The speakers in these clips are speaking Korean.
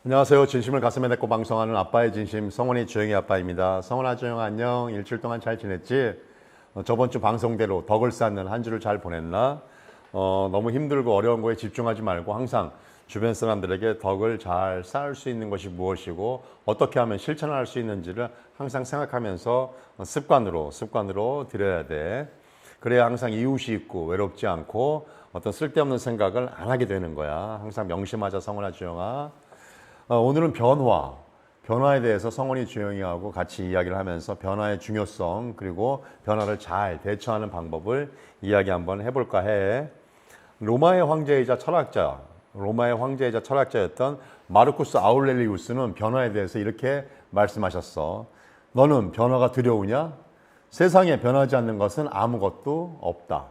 안녕하세요. 진심을 가슴에 품고 방송하는 아빠의 진심 성원이 주영이 아빠입니다. 성원아 주영아 안녕. 일주일 동안 잘 지냈지? 저번 주 방송대로 덕을 쌓는 한 주를 잘 보냈나? 너무 힘들고 어려운 거에 집중하지 말고 항상 주변 사람들에게 덕을 잘 쌓을 수 있는 것이 무엇이고 어떻게 하면 실천할 수 있는지를 항상 생각하면서 습관으로 들여야 돼. 그래야 항상 이웃이 있고 외롭지 않고 어떤 쓸데없는 생각을 안 하게 되는 거야. 항상 명심하자 성원아 주영아. 오늘은 변화에 대해서 성원이 주영이하고 같이 이야기를 하면서 변화의 중요성 그리고 변화를 잘 대처하는 방법을 이야기 한번 해볼까 해. 로마의 황제이자 철학자였던 마르쿠스 아울렐리우스는 변화에 대해서 이렇게 말씀하셨어. 너는 변화가 두려우냐? 세상에 변하지 않는 것은 아무것도 없다.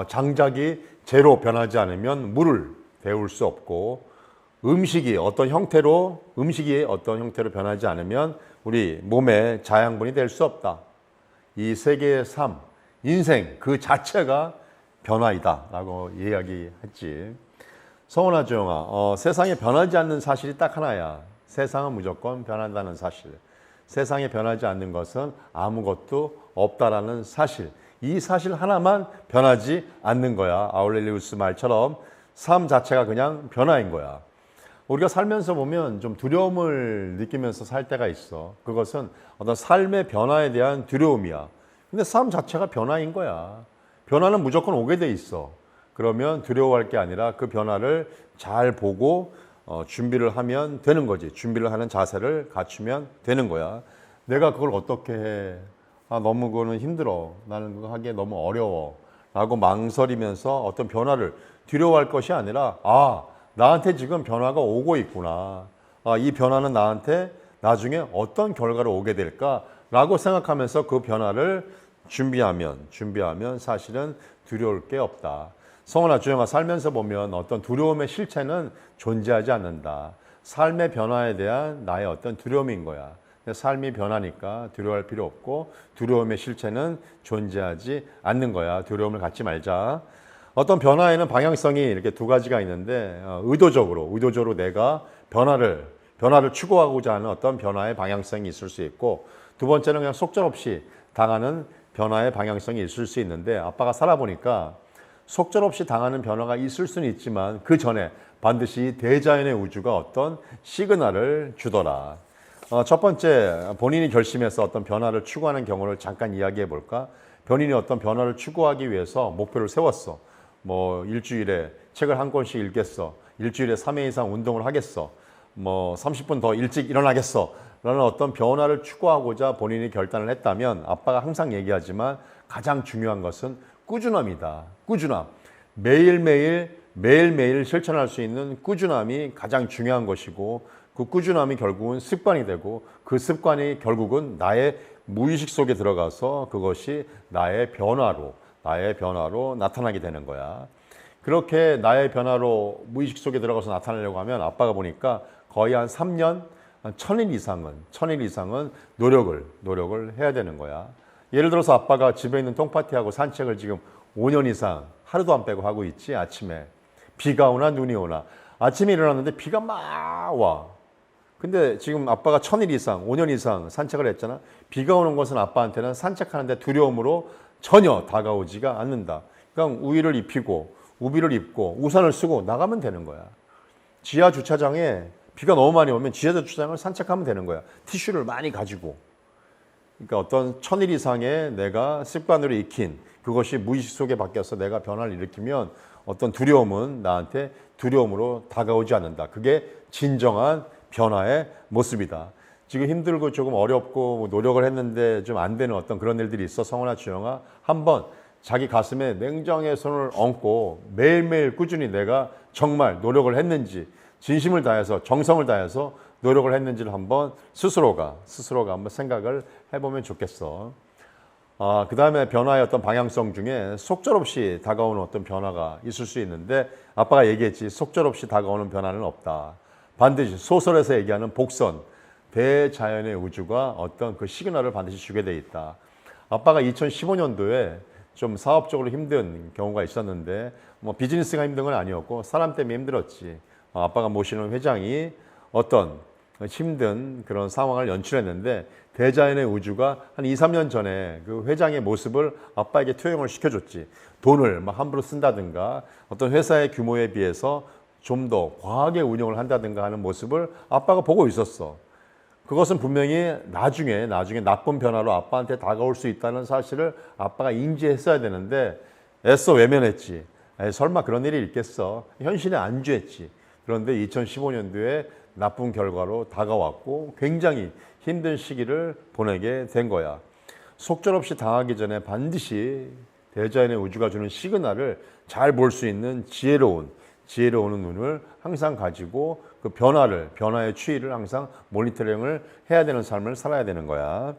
장작이 재로 변하지 않으면 물을 데울 수 없고 음식이 어떤 형태로 변하지 않으면 우리 몸의 자양분이 될 수 없다. 이 세계의 삶, 인생 그 자체가 변화이다 라고 이야기했지. 성원아 주영아, 세상에 변하지 않는 사실이 딱 하나야. 세상은 무조건 변한다는 사실. 세상에 변하지 않는 것은 아무것도 없다라는 사실. 이 사실 하나만 변하지 않는 거야. 아울렐리우스 말처럼 삶 자체가 그냥 변화인 거야. 우리가 살면서 보면 좀 두려움을 느끼면서 살 때가 있어. 그것은 어떤 삶의 변화에 대한 두려움이야. 근데 삶 자체가 변화인 거야. 변화는 무조건 오게 돼 있어. 그러면 두려워할 게 아니라 그 변화를 잘 보고 준비를 하면 되는 거지. 준비를 하는 자세를 갖추면 되는 거야. 내가 그걸 어떻게 해? 너무 그거는 힘들어. 나는 그거 하기에 너무 어려워. 라고 망설이면서 어떤 변화를 두려워할 것이 아니라 나한테 지금 변화가 오고 있구나. 이 변화는 나한테 나중에 어떤 결과로 오게 될까라고 생각하면서 그 변화를 준비하면 사실은 두려울 게 없다. 성원아 주영아 살면서 보면 어떤 두려움의 실체는 존재하지 않는다. 삶의 변화에 대한 나의 어떤 두려움인 거야. 삶이 변하니까 두려워할 필요 없고 두려움의 실체는 존재하지 않는 거야. 두려움을 갖지 말자. 어떤 변화에는 방향성이 이렇게 두 가지가 있는데 의도적으로 내가 변화를 추구하고자 하는 어떤 변화의 방향성이 있을 수 있고 두 번째는 그냥 속절없이 당하는 변화의 방향성이 있을 수 있는데 아빠가 살아보니까 속절없이 당하는 변화가 있을 수는 있지만 그 전에 반드시 대자연의 우주가 어떤 시그널을 주더라. 첫 번째 본인이 결심해서 어떤 변화를 추구하는 경우를 잠깐 이야기해 볼까? 본인이 어떤 변화를 추구하기 위해서 목표를 세웠어. 일주일에 책을 한 권씩 읽겠어. 일주일에 3회 이상 운동을 하겠어. 30분 더 일찍 일어나겠어. 라는 어떤 변화를 추구하고자 본인이 결단을 했다면 아빠가 항상 얘기하지만 가장 중요한 것은 꾸준함이다. 꾸준함. 매일매일 실천할 수 있는 꾸준함이 가장 중요한 것이고 그 꾸준함이 결국은 습관이 되고 그 습관이 결국은 나의 무의식 속에 들어가서 그것이 나의 변화로 나타나게 되는 거야. 그렇게 나의 변화로 무의식 속에 들어가서 나타나려고 하면 아빠가 보니까 거의 한 3년, 한 1000일 이상은 노력을 해야 되는 거야. 예를 들어서 아빠가 집에 있는 똥파티하고 산책을 지금 5년 이상 하루도 안 빼고 하고 있지. 아침에 비가 오나 눈이 오나 아침에 일어났는데 비가 막 와. 근데 지금 아빠가 1000일 이상, 5년 이상 산책을 했잖아. 비가 오는 것은 아빠한테는 산책하는데 두려움으로 전혀 다가오지가 않는다. 그냥 우비를 입고 우산을 쓰고 나가면 되는 거야. 지하 주차장에 비가 너무 많이 오면 지하 주차장을 산책하면 되는 거야. 티슈를 많이 가지고. 그러니까 어떤 1000일 이상의 내가 습관으로 익힌 그것이 무의식 속에 바뀌어서 내가 변화를 일으키면 어떤 두려움은 나한테 두려움으로 다가오지 않는다. 그게 진정한 변화의 모습이다. 지금 힘들고 조금 어렵고 노력을 했는데 좀 안 되는 어떤 그런 일들이 있어. 성원아 주영아 한번 자기 가슴에 냉정의 손을 얹고 매일매일 꾸준히 내가 정말 노력을 했는지 진심을 다해서 정성을 다해서 노력을 했는지를 한번 스스로가 한번 생각을 해보면 좋겠어. 그 다음에 변화의 어떤 방향성 중에 속절없이 다가오는 어떤 변화가 있을 수 있는데 아빠가 얘기했지. 속절없이 다가오는 변화는 없다. 반드시 소설에서 얘기하는 복선 대자연의 우주가 어떤 그 시그널을 반드시 주게 돼 있다. 아빠가 2015년도에 좀 사업적으로 힘든 경우가 있었는데 비즈니스가 힘든 건 아니었고 사람 때문에 힘들었지. 아빠가 모시는 회장이 어떤 힘든 그런 상황을 연출했는데 대자연의 우주가 한 2, 3년 전에 그 회장의 모습을 아빠에게 투영을 시켜줬지. 돈을 막 함부로 쓴다든가 어떤 회사의 규모에 비해서 좀 더 과하게 운영을 한다든가 하는 모습을 아빠가 보고 있었어. 그것은 분명히 나중에 나쁜 변화로 아빠한테 다가올 수 있다는 사실을 아빠가 인지했어야 되는데 애써 외면했지. 에이, 설마 그런 일이 있겠어. 현실에 안주했지. 그런데 2015년도에 나쁜 결과로 다가왔고 굉장히 힘든 시기를 보내게 된 거야. 속절없이 당하기 전에 반드시 대자연의 우주가 주는 시그널을 잘 볼 수 있는 지혜로운 눈을 항상 가지고 그 변화의 추이를 항상 모니터링을 해야 되는 삶을 살아야 되는 거야.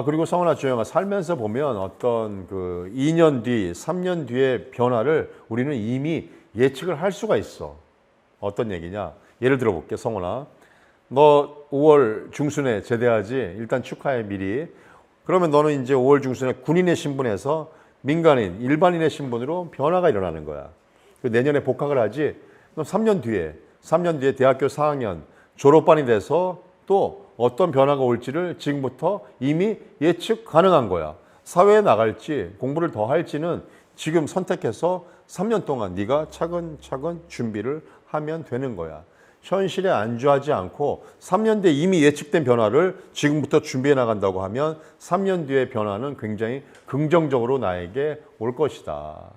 그리고 성훈아, 주영아, 살면서 보면 어떤 그 2년 뒤, 3년 뒤의 변화를 우리는 이미 예측을 할 수가 있어. 어떤 얘기냐? 예를 들어 볼게, 성훈아. 너 5월 중순에 제대하지? 일단 축하해, 미리. 그러면 너는 이제 5월 중순에 군인의 신분에서 민간인, 일반인의 신분으로 변화가 일어나는 거야. 내년에 복학을 하지? 그럼 3년 뒤에 대학교 4학년 졸업반이 돼서 또 어떤 변화가 올지를 지금부터 이미 예측 가능한 거야. 사회에 나갈지 공부를 더 할지는 지금 선택해서 3년 동안 네가 차근차근 준비를 하면 되는 거야. 현실에 안주하지 않고 3년 뒤에 이미 예측된 변화를 지금부터 준비해 나간다고 하면 3년 뒤의 변화는 굉장히 긍정적으로 나에게 올 것이다.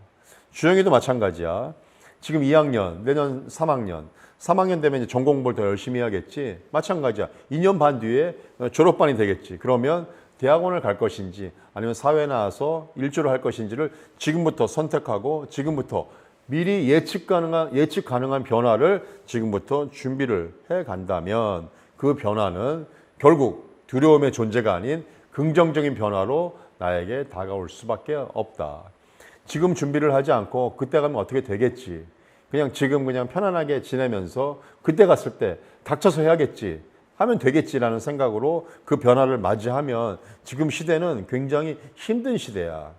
주영이도 마찬가지야. 지금 2학년, 내년 3학년 되면 이제 전공 공부를 더 열심히 해야겠지. 마찬가지야. 2년 반 뒤에 졸업반이 되겠지. 그러면 대학원을 갈 것인지 아니면 사회에 나와서 일조를 할 것인지를 지금부터 선택하고 지금부터 미리 예측 가능한 변화를 지금부터 준비를 해 간다면 그 변화는 결국 두려움의 존재가 아닌 긍정적인 변화로 나에게 다가올 수밖에 없다. 지금 준비를 하지 않고 그때 가면 어떻게 되겠지. 그냥 지금 그냥 편안하게 지내면서 그때 갔을 때 닥쳐서 해야겠지. 하면 되겠지라는 생각으로 그 변화를 맞이하면 지금 시대는 굉장히 힘든 시대야.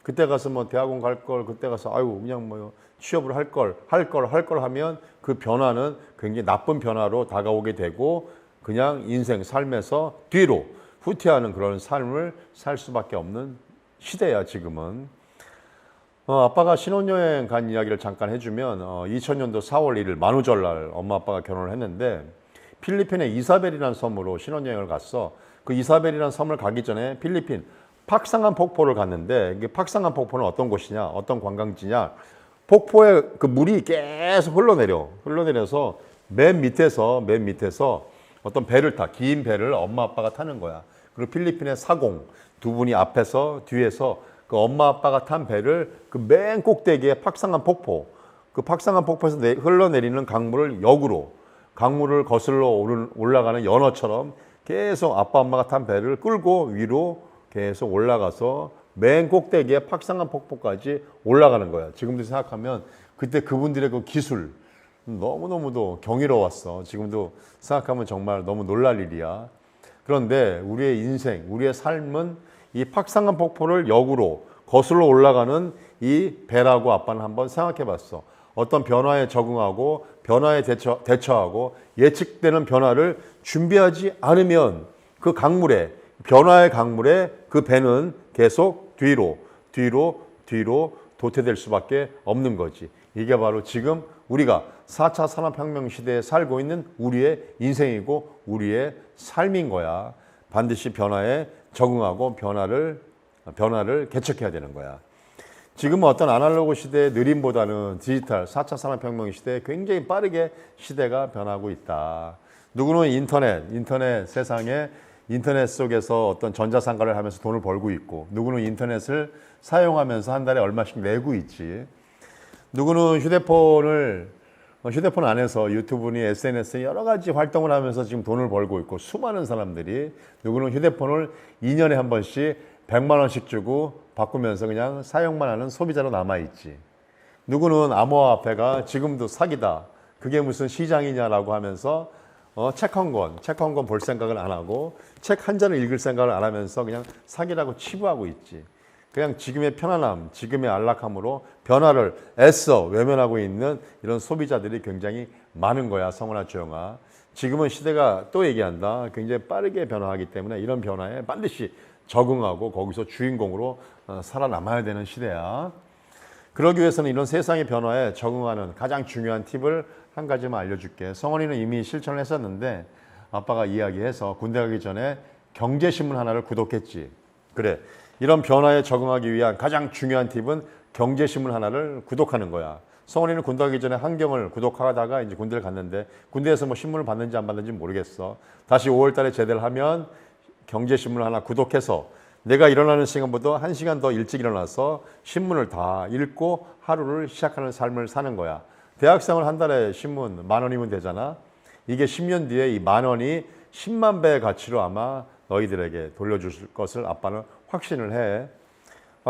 그때 가서 뭐 대학원 갈 걸, 그때 가서 아유 그냥 뭐 취업을 할 걸 하면 그 변화는 굉장히 나쁜 변화로 다가오게 되고 그냥 인생 삶에서 뒤로 후퇴하는 그런 삶을 살 수밖에 없는 시대야 지금은. 아빠가 신혼여행 간 이야기를 잠깐 해주면 2000년도 4월 1일 만우절날 엄마 아빠가 결혼을 했는데 필리핀의 이사벨이라는 섬으로 신혼여행을 갔어. 그 이사벨이라는 섬을 가기 전에 필리핀 팍상한 폭포를 갔는데 이게 팍상한 폭포는 어떤 곳이냐, 어떤 관광지냐, 폭포에 그 물이 계속 흘러내려서 맨 밑에서 어떤 배를 긴 배를 엄마 아빠가 타는 거야. 그리고 필리핀의 사공 두 분이 앞에서 뒤에서 그 엄마 아빠가 탄 배를 그 맨 꼭대기에 팍상한 폭포, 그 팍상한 폭포에서 흘러내리는 강물을 거슬러 올라가는 연어처럼 계속 아빠 엄마가 탄 배를 끌고 위로 계속 올라가서 맨 꼭대기에 팍상한 폭포까지 올라가는 거야. 지금도 생각하면 그때 그분들의 그 기술 너무너무도 경이로웠어. 지금도 생각하면 정말 너무 놀랄 일이야. 그런데 우리의 인생, 우리의 삶은 이 팍상한 폭포를 역으로 거슬러 올라가는 이 배라고 아빠는 한번 생각해 봤어. 어떤 변화에 적응하고 변화에 대처하고 예측되는 변화를 준비하지 않으면 그 변화의 강물에 그 배는 계속 뒤로 도태될 수밖에 없는 거지. 이게 바로 지금 우리가 4차 산업혁명 시대에 살고 있는 우리의 인생이고 우리의 삶인 거야. 반드시 변화에 적응하고 변화를 개척해야 되는 거야. 지금은 어떤 아날로그 시대의 느림보다는 디지털 4차 산업혁명 시대에 굉장히 빠르게 시대가 변하고 있다. 누구는 인터넷 세상에 인터넷 속에서 어떤 전자상가를 하면서 돈을 벌고 있고, 누구는 인터넷을 사용하면서 한 달에 얼마씩 내고 있지. 누구는 휴대폰 안에서 유튜브니 SNS에 여러 가지 활동을 하면서 지금 돈을 벌고 있고, 수많은 사람들이 누구는 휴대폰을 2년에 한 번씩 100만 원씩 주고 바꾸면서 그냥 사용만 하는 소비자로 남아있지. 누구는 암호화폐가 지금도 사기다. 그게 무슨 시장이냐라고 하면서 책 한 권 볼 생각을 안 하고 책 한 권을 읽을 생각을 안 하면서 그냥 사기라고 치부하고 있지. 그냥 지금의 편안함, 지금의 안락함으로 변화를 애써 외면하고 있는 이런 소비자들이 굉장히 많은 거야, 성훈아, 주영아. 지금은 시대가 또 얘기한다. 굉장히 빠르게 변화하기 때문에 이런 변화에 반드시 적응하고 거기서 주인공으로 살아남아야 되는 시대야. 그러기 위해서는 이런 세상의 변화에 적응하는 가장 중요한 팁을 한 가지만 알려줄게. 성원이는 이미 실천을 했었는데 아빠가 이야기해서 군대 가기 전에 경제신문 하나를 구독했지. 그래, 이런 변화에 적응하기 위한 가장 중요한 팁은 경제신문 하나를 구독하는 거야. 성원이는 군대 가기 전에 한경을 구독하다가 이제 군대를 갔는데 군대에서 뭐 신문을 받는지 안 받는지 모르겠어. 다시 5월 달에 제대를 하면 경제신문을 하나 구독해서 내가 일어나는 시간보다 1시간 더 일찍 일어나서 신문을 다 읽고 하루를 시작하는 삶을 사는 거야. 대학생을 한 달에 신문 10,000원이면 되잖아. 이게 10년 뒤에 이 10,000원이 10만 배의 가치로 아마 너희들에게 돌려줄 것을 아빠는 확신을 해.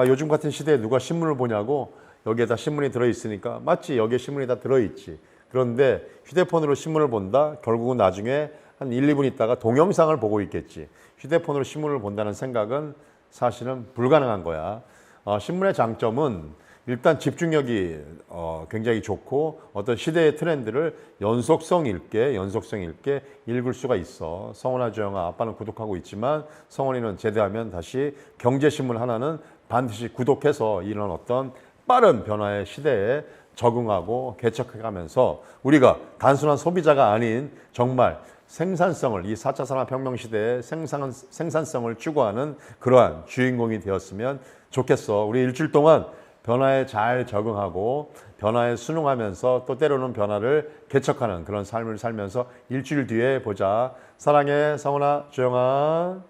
요즘 같은 시대에 누가 신문을 보냐고. 여기에다 신문이 들어있으니까 맞지, 여기에 신문이 다 들어있지. 그런데 휴대폰으로 신문을 본다? 결국은 나중에 한 1, 2분 있다가 동영상을 보고 있겠지. 휴대폰으로 신문을 본다는 생각은 사실은 불가능한 거야. 신문의 장점은 일단 집중력이 굉장히 좋고 어떤 시대의 트렌드를 연속성 있게 읽을 수가 있어. 성원아, 주영아, 아빠는 구독하고 있지만 성원이는 제대하면 다시 경제신문 하나는 반드시 구독해서 이런 어떤 빠른 변화의 시대에 적응하고 개척해가면서 우리가 단순한 소비자가 아닌 정말 생산성을, 이 4차 산업혁명 시대에 생산성을 추구하는 그러한 주인공이 되었으면 좋겠어. 우리 일주일 동안 변화에 잘 적응하고 변화에 순응하면서 또 때로는 변화를 개척하는 그런 삶을 살면서 일주일 뒤에 보자. 사랑해, 성훈아, 주영아.